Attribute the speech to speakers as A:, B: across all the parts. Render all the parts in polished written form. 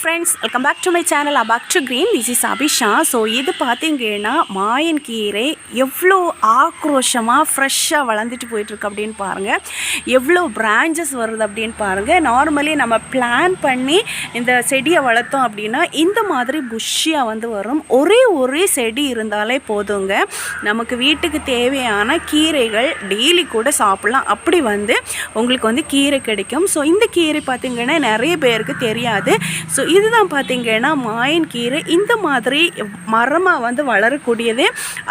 A: friends, welcome back to my channel abactive green. This is Abisha. So இது பாத்தீங்கன்னா மாயன் கீரை எவ்வளோ ஆக்ரோஷமா ஃப்ரெஷ்ஷா வளர்ந்துட்டு போயிட்டு இருக்கு அப்படினு பாருங்க. எவ்வளோ branches வருது அப்படினு பாருங்க. நார்மலி நம்ம பிளான் பண்ணி இந்த செடியை வளர்த்தோம் அப்படினா இந்த மாதிரி புஷ்ஷியா வந்து வரும். ஒரே செடி இருந்தாலே போதுங்க. நமக்கு வீட்டுக்கு தேவையான கீரைகள் டெய்லி கூட சாப்பிடலாம். அப்படி வந்து உங்களுக்கு வந்து கீரை கிடைக்கும். ஸோ இந்த கீரை பாத்தீங்கன்னா நிறைய பேருக்கு தெரியாது. ஸோ இதுதான் பார்த்தீங்கன்னா மாயன் கீரை. இந்த மாதிரி மரமாக வந்து வளரக்கூடியது.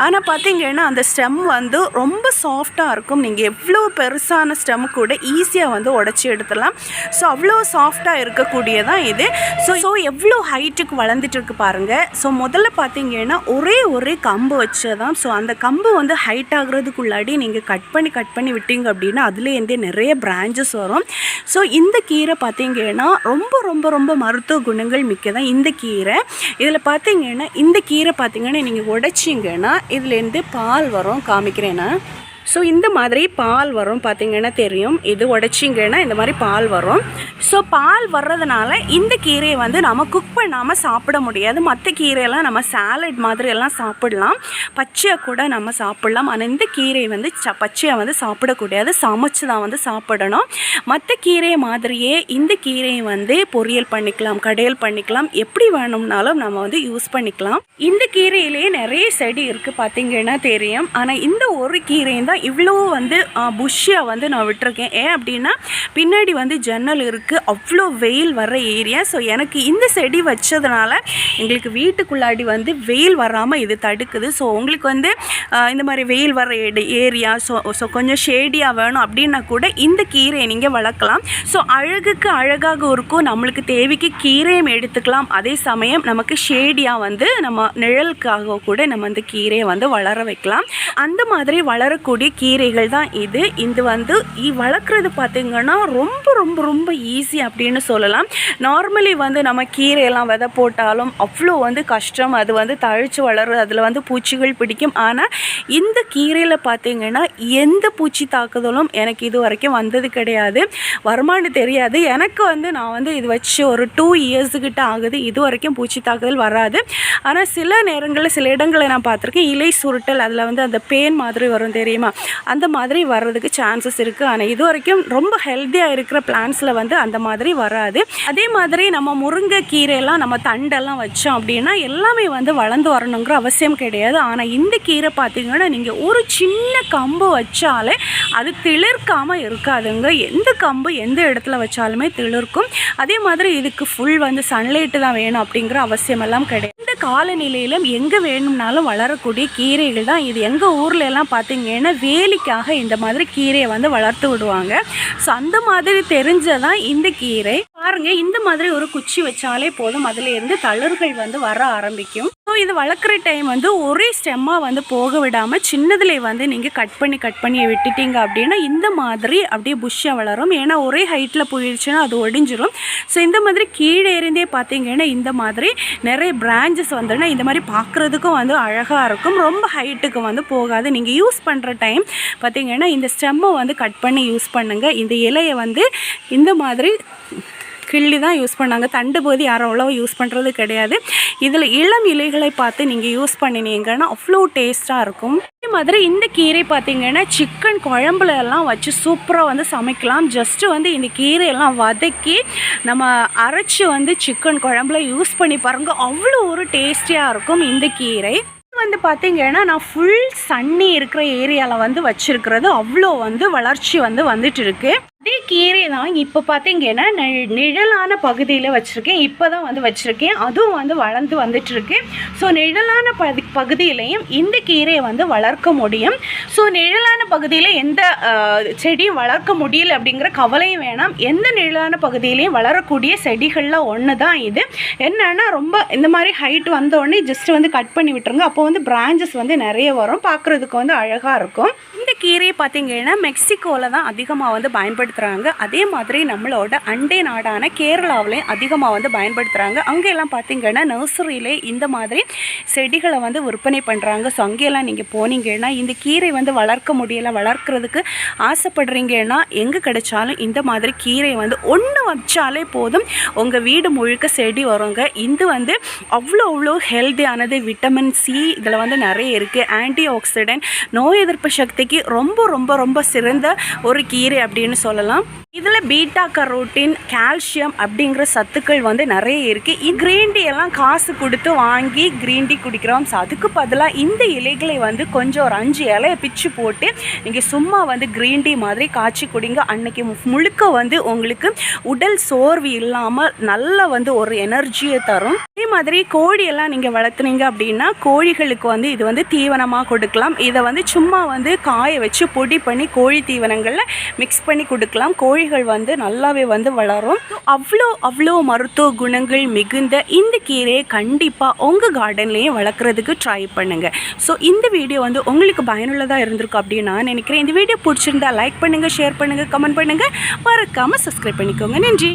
A: ஆனால் பார்த்தீங்கன்னா அந்த ஸ்டெம் வந்து ரொம்ப சாஃப்டாக இருக்கும். நீங்கள் எவ்வளோ பெருசான ஸ்டெம் கூட ஈஸியாக வந்து உடச்சி எடுத்துடலாம். ஸோ அவ்வளோ சாஃப்டாக இருக்கக்கூடியதான் இது. ஸோ எவ்வளோ ஹைட்டுக்கு வளர்ந்துட்டு இருக்கு பாருங்கள். ஸோ முதல்ல பார்த்தீங்கன்னா ஒரே கம்பு வச்சதான். ஸோ அந்த கம்பு வந்து ஹைட் ஆகுறதுக்குள்ளாடி நீங்கள் கட் பண்ணி விட்டீங்க அப்படின்னா அதுலேருந்தே நிறைய பிரான்ச்சஸ் வரும். ஸோ இந்த கீரை பார்த்தீங்கன்னா ரொம்ப மருத்துவ குணங்கள் மிக்கதான் இந்த கீரை. இதில் பார்த்தீங்கன்னா இந்த கீரை பார்த்தீங்கன்னா நீங்கள் உடைச்சிங்கன்னா இதுலேருந்து பால் வரும். காமிக்கிறேன்னா ஸோ இந்த மாதிரி பால் வரும். பார்த்திங்கன்னா தெரியும். இது உடைச்சிங்கன்னா இந்த மாதிரி பால் வரும். ஸோ பால் வர்றதுனால இந்த கீரையை வந்து நம்ம குக் பண்ணாமல் சாப்பிட முடியாது. மற்ற கீரையெல்லாம் நம்ம சாலட் மாதிரி எல்லாம் சாப்பிடலாம், பச்சையாக கூட நம்ம சாப்பிடலாம். ஆனால் இந்த கீரை வந்து பச்சையாக வந்து சாப்பிடக்கூடாது, சமைச்சு தான் வந்து சாப்பிடணும். மற்ற கீரை மாதிரியே இந்த கீரையை வந்து பொரியல் பண்ணிக்கலாம், கடையல் பண்ணிக்கலாம், எப்படி வேணும்னாலும் நம்ம வந்து யூஸ் பண்ணிக்கலாம். இந்த கீரையிலேயே நிறைய செடி இருக்குது பார்த்திங்கன்னா தெரியும். ஆனால் இந்த ஒரு கீரை தான் இவ்வளோ வந்து புஷ்ஷியாக வந்து நான் விட்டுருக்கேன். ஏன் அப்படின்னா பின்னாடி வந்து ஜன்னல் இருக்குது, அவ்வளோ வெயில் வர்ற ஏரியா. ஸோ எனக்கு இந்த செடி வச்சதுனால எங்களுக்கு வீட்டுக்குள்ளாடி வந்து வெயில் வராமல் இது தடுக்குது. ஸோ உங்களுக்கு வந்து இந்த மாதிரி வெயில் வர்ற ஏரியா ஸோ கொஞ்சம் ஷேடியாக வேணும் அப்படின்னா கூட இந்த கீரையை நீங்கள் வளர்க்கலாம். ஸோ அழகுக்கு அழகாக இருக்கும், நம்மளுக்கு தேவைக்கு கீரையும் எடுத்துக்கலாம். அதே சமயம் நமக்கு ஷேடியாக வந்து நம்ம நிழலுக்காக கூட நம்ம இந்த கீரையை வந்து வளர வைக்கலாம். அந்த மாதிரி வளரக்கூடிய கீரைகள் தான் இது. இது வந்து வளர்க்குறது பார்த்திங்கன்னா ரொம்ப ஈஸி அப்படின்னு சொல்லலாம். நார்மலி வந்து நம்ம கீரையெல்லாம் விதை போட்டாலும் அவ்வளோ வந்து கஷ்டம். அது வந்து தழைச்சி வளருது, அதில் வந்து பூச்சிகள் பிடிக்கும். ஆனால் இந்த கீரையில் பார்த்திங்கன்னா எந்த பூச்சி தாக்குதலும் எனக்கு இது வரைக்கும் வந்தது கிடையாது. வருமானு தெரியாது எனக்கு. வந்து நான் வந்து இது வச்சு ஒரு 2 இயர்ஸுக்கிட்ட ஆகுது. இது வரைக்கும் பூச்சி தாக்குதல் வராது. ஆனால் சில நேரங்களில் சில இடங்களில் நான் பார்த்துருக்கேன் இலை சுருட்டல், அதில் வந்து அந்த பேன் மாதிரி வரும் தெரியுமா, அந்த மாதிரி வர்றதுக்கு சான்சஸ் இருக்குது. ஆனால் இது வரைக்கும் ரொம்ப ஹெல்த்தியாக இருக்கிற பிளான்ஸில் வந்து அந்த மாதிரி வராது. அதே மாதிரி நம்ம முருங்கை கீரையெல்லாம் நம்ம தண்டெல்லாம் வச்சோம் அப்படின்னா எல்லாமே வந்து வளர்ந்து வரணுங்கிற அவசியம் கிடையாது. ஆனால் இந்த கீரை பார்த்திங்கன்னா நீங்கள் ஒரு சின்ன கம்பு வச்சாலே அது திளிர்க்காமல் இருக்காதுங்க. எந்த கம்பு எந்த இடத்துல வச்சாலுமே திளிர்க்கும். அதே மாதிரி இதுக்கு ஃபுல் வந்து சன்லைட்டு தான் வேணும் அப்படிங்கிற அவசியம் எல்லாம் கிடையாது. இந்த காலநிலையிலும் எங்கே வேணும்னாலும் வளரக்கூடிய கீரைகள் தான் இது. எங்கள் ஊரில் எல்லாம் பார்த்திங்கன்னா வேலிக்காக இந்த மாதிரி கீரையை வந்து வளர்த்து விடுவாங்க. ஸோ அந்த மாதிரி தெரிஞ்சதான் இந்த கீரை. பாருங்க, இந்த மாதிரி ஒரு குச்சி வச்சாலே போதும், அதுலேருந்து தளிர்கள் வந்து வர ஆரம்பிக்கும். ஸோ இது வளர்க்குற டைம் வந்து ஒரே ஸ்டெம்மாக வந்து போக விடாமல் சின்னதுலேயே வந்து நீங்கள் கட் பண்ணி விட்டுட்டீங்க அப்படின்னா இந்த மாதிரி அப்படியே புஷ்ஷாக வளரும். ஏன்னா ஒரே ஹைட்டில் போயிடுச்சுன்னா அது ஒடிஞ்சிடும். ஸோ இந்த மாதிரி கீழே இருந்தே பார்த்தீங்கன்னா இந்த மாதிரி நிறைய பிரான்ச்சஸ் வந்துன்னா இந்த மாதிரி பார்க்குறதுக்கும் வந்து அழகாக இருக்கும். ரொம்ப ஹைட்டுக்கு வந்து போகாது. நீங்கள் யூஸ் பண்ணுற டைம் பார்த்தீங்கன்னா இந்த ஸ்டெம்மை வந்து கட் பண்ணி யூஸ் பண்ணுங்கள். இந்த இலையை வந்து இந்த மாதிரி கிள்ளி தான் யூஸ் பண்ணாங்க. தண்டு போது யாரும் அவ்வளோ யூஸ் பண்ணுறது கிடையாது. இதில் இளம் இலைகளை பார்த்து நீங்கள் யூஸ் பண்ணினீங்கன்னா அவ்வளோ டேஸ்ட்டாக இருக்கும். அதே மாதிரி இந்த கீரை பார்த்திங்கன்னா சிக்கன் குழம்புல எல்லாம் வச்சு சூப்பராக வந்து சமைக்கலாம். ஜஸ்ட்டு வந்து இந்த கீரையெல்லாம் வதக்கி நம்ம அரைச்சி வந்து சிக்கன் குழம்புல யூஸ் பண்ணி பாருங்கள், அவ்வளோ ஒரு டேஸ்டியாக இருக்கும் இந்த கீரை. வந்து பார்த்திங்கன்னா நான் ஃபுல் சன்னி இருக்கிற ஏரியாவில் வந்து வச்சுருக்கிறது. அவ்வளோ வந்து வளர்ச்சி வந்து வந்துட்டு இருக்கு. அதே கீரை தான் இப்போ பார்த்திங்கன்னா நிழலான பகுதியில் வச்சுருக்கேன். இப்போ தான் வந்து வச்சுருக்கேன். அதுவும் வந்து வளர்ந்து வந்துட்டுருக்கு. ஸோ நிழலான பகுதியிலையும் இந்த கீரையை வந்து வளர்க்க முடியும். ஸோ நிழலான பகுதியில் எந்த செடியும் வளர்க்க முடியல அப்படிங்கிற கவலையும் வேணாம். எந்த நிழலான பகுதியிலையும் வளரக்கூடிய செடிகளில் ஒன்று தான் இது. என்னென்னா ரொம்ப இந்த மாதிரி ஹைட் வந்தோடனே ஜஸ்ட் வந்து கட் பண்ணி விட்டுருங்க. அப்போ வந்து பிரான்ச்சஸ் வந்து நிறைய வரும், பார்க்குறதுக்கு வந்து அழகாக இருக்கும். இந்த கீரையை பார்த்திங்கன்னா மெக்சிகோவில் தான் அதிகமாக வந்து பயன்படுத்தி பயன்படுத்துகிறாங்க. அதே மாதிரி நம்மளோட அண்டை நாடான கேரளாவிலையும் அதிகமாக வந்து பயன்படுத்துகிறாங்க. அங்கெல்லாம் பார்த்திங்கன்னா நர்சரியிலே இந்த மாதிரி செடிகளை வந்து விற்பனை பண்ணுறாங்க. ஸோ அங்கெல்லாம் நீங்கள் போனீங்கன்னா இந்த கீரை வந்து வளர்க்க முடியலை, வளர்க்குறதுக்கு ஆசைப்படுறீங்கன்னா எங்கே கிடைச்சாலும் இந்த மாதிரி கீரை வந்து ஒன்று வச்சாலே போதும், உங்கள் வீடு முழுக்க செடி வருங்க. இது வந்து அவ்வளோ ஹெல்த்தியானது. விட்டமின் சி இதில் வந்து நிறைய இருக்குது. ஆன்டி ஆக்சிடென்ட், நோய் எதிர்ப்பு சக்திக்கு ரொம்ப ரொம்ப ரொம்ப சிறந்த ஒரு கீரை அப்படின்னு சொல்லலாம். இதில் பீட்டா கரோட்டின், கால்சியம் அப்படிங்கிற சத்துக்கள் வந்து நிறைய இருக்குது. க்ரீன் டீ எல்லாம் காசு கொடுத்து வாங்கி க்ரீன் டீ குடிக்கிறோம். ஸோ அதுக்கு பதிலாக இந்த இலைகளை வந்து கொஞ்சம் ஒரு 5 இலையை பிச்சு போட்டு நீங்கள் சும்மா வந்து க்ரீன் டீ மாதிரி காய்ச்சி குடிங்க. அன்னைக்கு முழுக்க வந்து உங்களுக்கு உடல் சோர்வு இல்லாமல் நல்ல வந்து ஒரு எனர்ஜியை தரும். அதே மாதிரி கோழியெல்லாம் நீங்கள் வளர்த்துனீங்க அப்படின்னா கோழிகளுக்கு வந்து இது வந்து தீவனமாக கொடுக்கலாம். இதை வந்து சும்மா வந்து காய வச்சு பொடி பண்ணி கோழி தீவனங்களில் மிக்ஸ் பண்ணி கொடுக்கலாம். கோழிகள் வந்து நல்லாவே வந்து வளரும். அவ்வளோ மருத்துவ குணங்கள் மிகுந்த இந்த கீரையை கண்டிப்பாக உங்கள் கார்டன்லேயும் வளர்க்குறதுக்கு ட்ரை பண்ணுங்கள். ஸோ இந்த வீடியோ வந்து உங்களுக்கு பயனுள்ளதாக இருந்திருக்கும் அப்படின்னு நான் நினைக்கிறேன். இந்த வீடியோ பிடிச்சிருந்தா லைக் பண்ணுங்கள், ஷேர் பண்ணுங்கள், கமெண்ட் பண்ணுங்கள், மறக்காமல் சப்ஸ்கிரைப் பண்ணிக்கோங்க. நன்றி.